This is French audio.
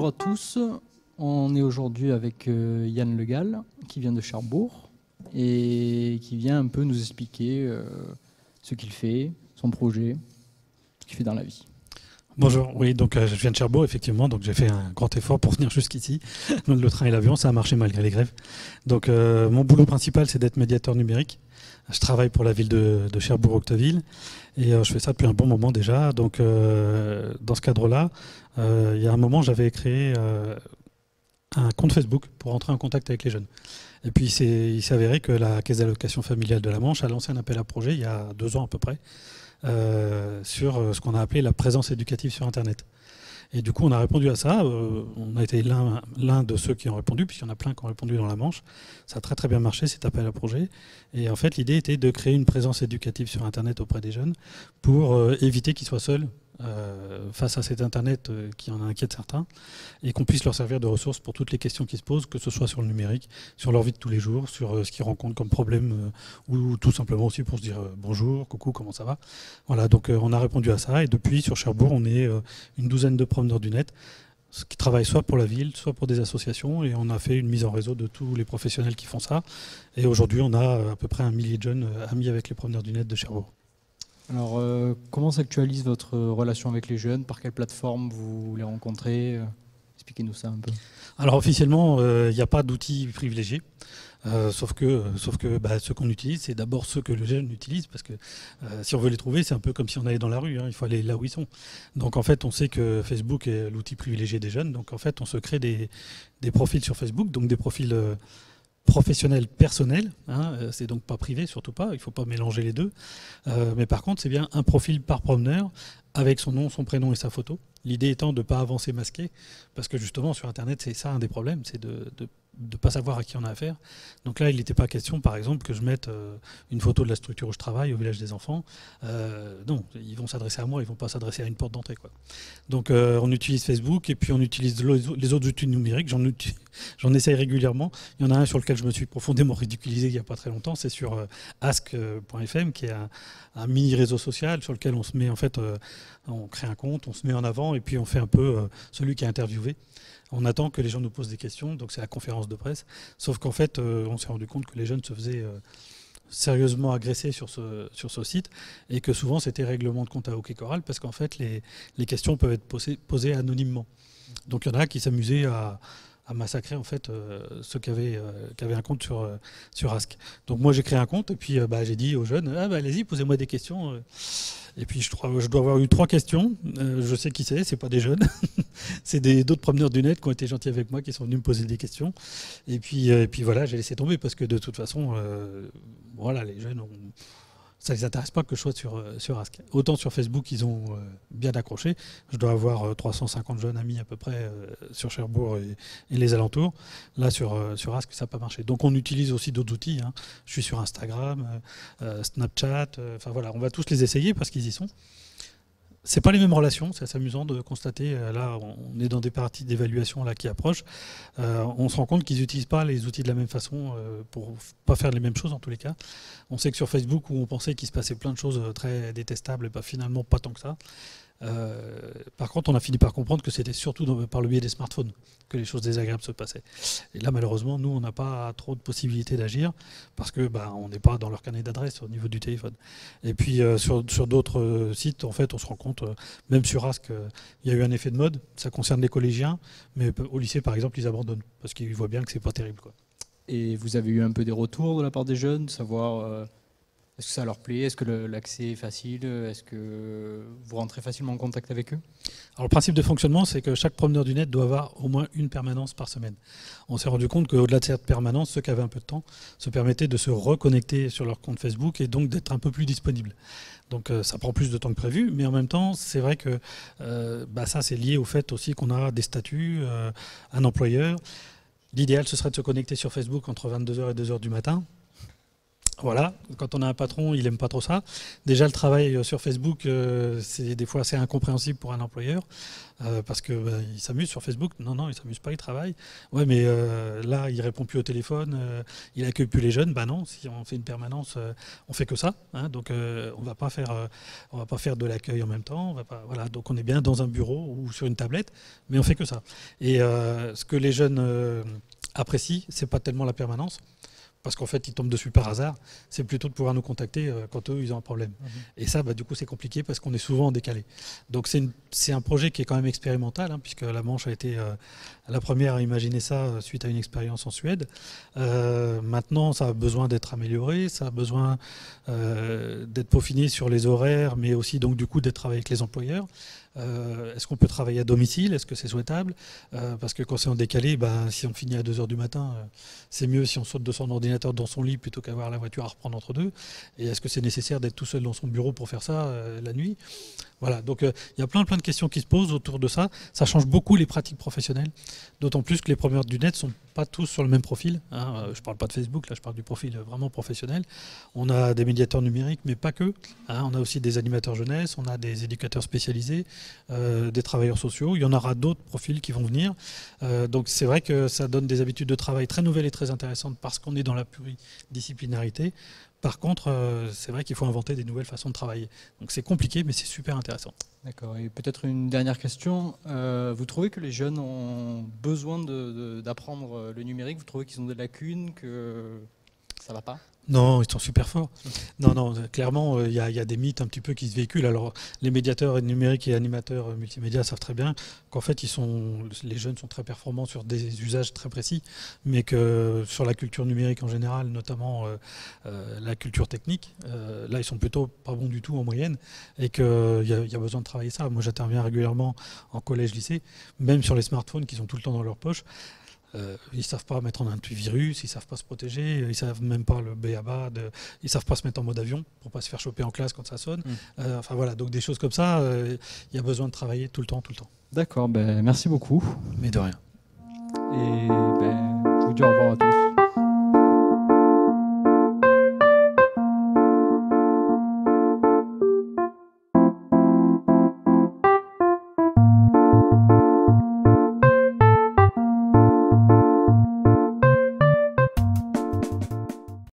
Bonjour à tous, on est aujourd'hui avec Yann Le Gall qui vient de Cherbourg et qui vient un peu nous expliquer ce qu'il fait, son projet, ce qu'il fait dans la vie. Bonjour, oui, donc je viens de Cherbourg, effectivement, donc j'ai fait un grand effort pour venir jusqu'ici. Le train et l'avion, ça a marché malgré les grèves. Donc mon boulot principal, c'est d'être médiateur numérique. Je travaille pour la ville de Cherbourg-Octeville et je fais ça depuis un bon moment déjà. Donc dans ce cadre-là, il y a un moment, j'avais créé un compte Facebook pour entrer en contact avec les jeunes. Et puis il s'est avéré que la Caisse d'allocation familiale de la Manche a lancé un appel à projet il y a 2 ans à peu près sur ce qu'on a appelé la présence éducative sur Internet. Et du coup, on a répondu à ça. On a été l'un de ceux qui ont répondu, puisqu'il y en a plein qui ont répondu dans la Manche. Ça a très très bien marché, cet appel à projet. Et en fait, l'idée était de créer une présence éducative sur Internet auprès des jeunes pour éviter qu'ils soient seuls face à cet Internet qui en inquiète certains, et qu'on puisse leur servir de ressource pour toutes les questions qui se posent, que ce soit sur le numérique, sur leur vie de tous les jours, sur ce qu'ils rencontrent comme problème, ou tout simplement aussi pour se dire bonjour, coucou, comment ça va. Voilà, donc on a répondu à ça, et depuis sur Cherbourg, on est une douzaine de promeneurs du net qui travaillent soit pour la ville, soit pour des associations, et on a fait une mise en réseau de tous les professionnels qui font ça. Et aujourd'hui, on a à peu près 1 millier de jeunes amis avec les promeneurs du net de Cherbourg. Alors, comment s'actualise votre relation avec les jeunes? Par quelle plateforme vous les rencontrez? Expliquez-nous ça un peu. Alors officiellement, il n'y a pas d'outils privilégiés. Sauf que ceux qu'on utilise, c'est d'abord ceux que les jeunes utilisent, parce que si on veut les trouver, c'est un peu comme si on allait dans la rue, hein, il faut aller là où ils sont. Donc en fait, on sait que Facebook est l'outil privilégié des jeunes, donc en fait, on se crée des profils sur Facebook, donc des profils professionnels personnels, hein, c'est donc pas privé, surtout pas, il ne faut pas mélanger les deux. Mais par contre, c'est bien un profil par promeneur, avec son nom, son prénom et sa photo. L'idée étant de ne pas avancer masqué, parce que justement sur Internet, c'est ça un des problèmes, c'est de ne pas savoir à qui on a affaire. Donc là, il n'était pas question, par exemple, que je mette une photo de la structure où je travaille, au village des enfants. Non, ils vont s'adresser à moi, ils ne vont pas s'adresser à une porte d'entrée, quoi. Donc on utilise Facebook, et puis on utilise les autres outils numériques. J'en essaye régulièrement. Il y en a un sur lequel je me suis profondément ridiculisé il n'y a pas très longtemps, c'est sur ask.fm, qui est un mini réseau social sur lequel on se met, en fait, on crée un compte, on se met en avant, et puis on fait un peu celui qui est interviewé. On attend que les gens nous posent des questions, donc c'est la conférence de presse. Sauf qu'en fait, on s'est rendu compte que les jeunes se faisaient sérieusement agresser sur ce site, et que souvent c'était règlement de compte à hockey choral, parce qu'en fait les questions peuvent être posées anonymement. Donc il y en a qui s'amusaient à massacrer en fait ceux qui avaient un compte sur Ask. Donc moi j'ai créé un compte, et puis j'ai dit aux jeunes, allez-y, posez-moi des questions. Et puis je dois avoir eu 3 questions. Je sais qui c'est pas des jeunes. C'est d'autres promeneurs du net qui ont été gentils avec moi, qui sont venus me poser des questions. Et puis voilà, j'ai laissé tomber, parce que de toute façon, voilà, les jeunes, ça ne les intéresse pas que je sois sur Ask. Autant sur Facebook, ils ont bien accroché. Je dois avoir 350 jeunes amis à peu près sur Cherbourg et les alentours. Là, sur Ask, ça n'a pas marché. Donc on utilise aussi d'autres outils, hein. Je suis sur Instagram, Snapchat, enfin voilà, on va tous les essayer parce qu'ils y sont. C'est pas les mêmes relations, c'est assez amusant de constater. Là, on est dans des parties d'évaluation là qui approchent. On se rend compte qu'ils n'utilisent pas les outils de la même façon pour pas faire les mêmes choses en tous les cas. On sait que sur Facebook, où on pensait qu'il se passait plein de choses très détestables, et finalement pas tant que ça. Par contre, on a fini par comprendre que c'était surtout par le biais des smartphones que les choses désagréables se passaient. Et là, malheureusement, nous, on n'a pas trop de possibilités d'agir, parce que on n'est pas dans leur carnet d'adresse au niveau du téléphone. Et puis sur d'autres sites, en fait, on se rend compte, même sur Ask, il y a eu un effet de mode. Ça concerne les collégiens, mais au lycée, par exemple, ils abandonnent parce qu'ils voient bien que c'est pas terrible, quoi. Et vous avez eu un peu des retours de la part des jeunes, de savoir est-ce que ça leur plaît? Est-ce que l'accès est facile? Est-ce que vous rentrez facilement en contact avec eux? Alors le principe de fonctionnement, c'est que chaque promeneur du net doit avoir au moins une permanence par semaine. On s'est rendu compte qu'au-delà de cette permanence, ceux qui avaient un peu de temps se permettaient de se reconnecter sur leur compte Facebook, et donc d'être un peu plus disponibles. Donc ça prend plus de temps que prévu, mais en même temps, c'est vrai que ça, c'est lié au fait aussi qu'on a des statuts, un employeur. L'idéal, ce serait de se connecter sur Facebook entre 22h et 2h du matin. Voilà, quand on a un patron, il aime pas trop ça. Déjà, le travail sur Facebook, c'est des fois assez incompréhensible pour un employeur, parce que il s'amuse sur Facebook. Non, non, il s'amuse pas, il travaille. Ouais, mais là, il répond plus au téléphone, il accueille plus les jeunes. Bah non, si on fait une permanence, on fait que ça. Hein, donc, on va pas faire de l'accueil en même temps. On va pas, voilà, donc on est bien dans un bureau ou sur une tablette, mais on fait que ça. Et ce que les jeunes apprécient, c'est pas tellement la permanence, parce qu'en fait, ils tombent dessus par hasard. C'est plutôt de pouvoir nous contacter quand eux, ils ont un problème. Et ça, du coup, c'est compliqué parce qu'on est souvent en décalé. Donc, c'est un projet qui est quand même expérimental, hein, puisque la Manche a été la première à imaginer ça suite à une expérience en Suède. Maintenant, ça a besoin d'être amélioré, ça a besoin d'être peaufiné sur les horaires, mais aussi, donc, du coup, d'être travaillé avec les employeurs. Est-ce qu'on peut travailler à domicile? Est-ce que c'est souhaitable? Parce que quand c'est en décalé, si on finit à 2 h du matin, c'est mieux si on saute de son ordinateur dans son lit plutôt qu'avoir la voiture à reprendre entre deux. Et est-ce que c'est nécessaire d'être tout seul dans son bureau pour faire ça la nuit? Voilà, donc il y a plein de questions qui se posent autour de ça. Ça change beaucoup les pratiques professionnelles, d'autant plus que les preneurs du net ne sont pas tous sur le même profil. Hein. Je ne parle pas de Facebook, là je parle du profil vraiment professionnel. On a des médiateurs numériques, mais pas que. Hein. On a aussi des animateurs jeunesse, on a des éducateurs spécialisés, des travailleurs sociaux. Il y en aura d'autres profils qui vont venir. Donc c'est vrai que ça donne des habitudes de travail très nouvelles et très intéressantes parce qu'on est dans la pluridisciplinarité. Par contre, c'est vrai qu'il faut inventer des nouvelles façons de travailler. Donc c'est compliqué, mais c'est super intéressant. D'accord. Et peut-être une dernière question. Vous trouvez que les jeunes ont besoin d'apprendre le numérique? Vous trouvez qu'ils ont des lacunes, que ça ne va pas? Non, ils sont super forts. Non, clairement, il y a des mythes un petit peu qui se véhiculent. Alors, les médiateurs numériques et animateurs multimédia savent très bien qu'en fait, les jeunes sont très performants sur des usages très précis, mais que sur la culture numérique en général, notamment la culture technique, là, ils sont plutôt pas bons du tout en moyenne, et qu'il y a besoin de travailler ça. Moi, j'interviens régulièrement en collège-lycée, même sur les smartphones qui sont tout le temps dans leur poche. Ils ne savent pas mettre en antivirus, ils ne savent pas se protéger, ils ne savent même pas le b.a.-ba, ils ne savent pas se mettre en mode avion pour ne pas se faire choper en classe quand ça sonne. Enfin voilà, donc des choses comme ça, il y a besoin de travailler tout le temps. D'accord, merci beaucoup. Mais de rien. Et je vous dis au revoir à tous.